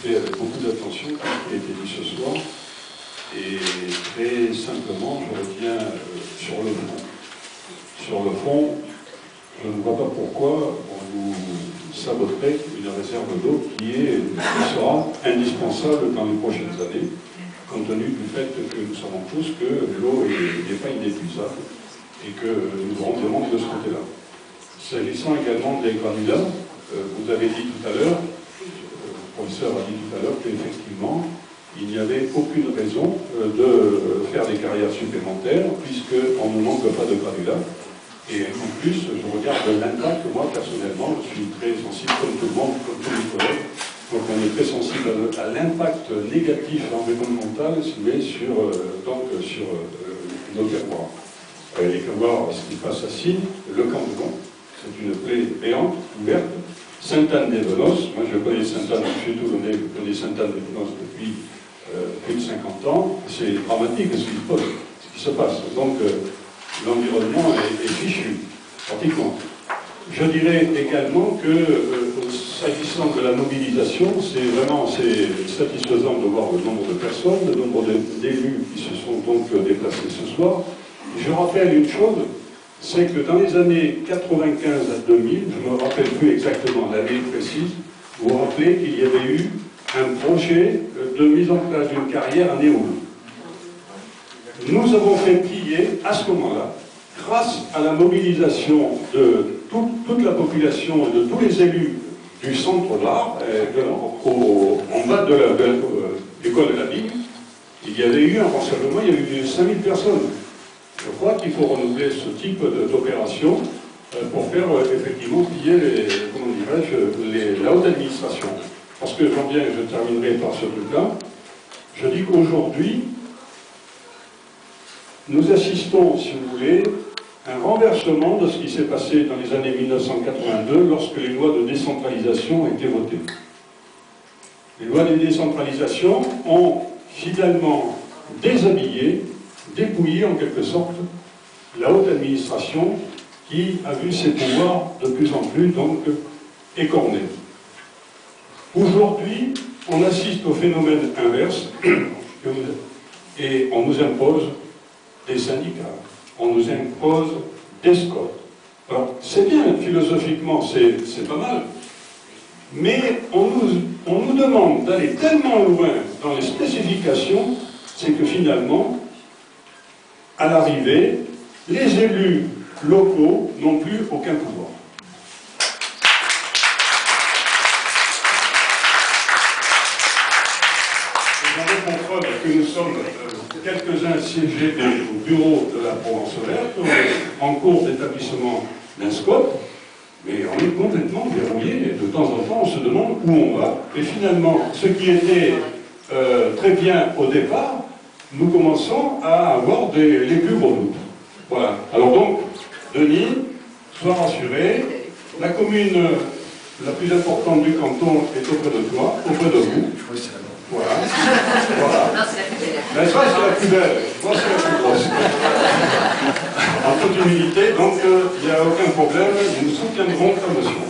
écouté avec beaucoup d'attention tout ce qui a été dit ce soir. Et très simplement, je reviens sur le fond. Sur le fond, je ne vois pas pourquoi on nous saboterait une réserve d'eau qui sera indispensable dans les prochaines années, compte tenu du fait que nous savons tous que l'eau n'est pas inépuisable et que nous aurons des manques de ce côté-là. S'agissant également des granulats, vous avez dit tout à l'heure, le professeur a dit tout à l'heure qu'effectivement, il n'y avait aucune raison de faire des carrières supplémentaires, puisqu'on ne manque pas de granulats. Et en plus, je regarde l'impact, moi personnellement, je suis très sensible, comme tout le monde, comme tous les collègues, donc on est très sensible à l'impact négatif environnemental sur nos terroirs. Les terroirs, ce qui passe à Signes, le Camp-de-Gon, c'est une plaie béante, ouverte. Sainte-Anne-des-Venos, moi je connais Sainte-Anne, je suis toulonnais, je connais Sainte-Anne-des-Venos depuis plus de 50 ans, c'est dramatique ce qui se passe. Donc l'environnement est fichu, pratiquement. Je dirais également que, s'agissant de la mobilisation, c'est satisfaisant de voir le nombre de personnes, le nombre d'élus qui se sont donc déplacés ce soir. Je rappelle une chose, c'est que dans les années 95 à 2000, je ne me rappelle plus exactement l'année précise, vous vous rappelez qu'il y avait eu un projet de mise en place d'une carrière à Néoul. Nous avons fait plier, à ce moment-là, grâce à la mobilisation de toute la population et de tous les élus du centre d'art, en bas de l'école de la Vigne, il y avait eu un rassemblement, il y a eu 5000 personnes. Je crois qu'il faut renouveler ce type d'opération pour faire effectivement plier la haute administration. Parce que je terminerai par ce truc-là, je dis qu'aujourd'hui, nous assistons, si vous voulez, à un renversement de ce qui s'est passé dans les années 1982 lorsque les lois de décentralisation ont été votées. Les lois de décentralisation ont finalement déshabillé, dépouillé en quelque sorte la haute administration qui a vu ses pouvoirs de plus en plus donc écornés. Aujourd'hui, on assiste au phénomène inverse et on nous impose des syndicats, on nous impose des SCOT. Alors, c'est bien, philosophiquement, c'est pas mal, mais on nous demande d'aller tellement loin dans les spécifications, c'est que finalement, à l'arrivée, les élus locaux n'ont plus aucun pouvoir. J'en ai pour preuve que nous sommes quelques-uns siégés au bureau de la Provence-Verte, en cours d'établissement d'un SCOT, mais on est complètement verrouillé, et de temps en temps on se demande où on va. Et finalement, ce qui était très bien au départ, nous commençons à avoir les plus gros doutes. Voilà. Alors donc, Denis, sois rassuré, la commune la plus importante du canton est auprès de toi, auprès de vous. Voilà. Voilà. Mais ça, c'est la plus belle. Moi, c'est la plus grosse. En toute humilité, donc il n'y a aucun problème, nous soutiendrons ta motion.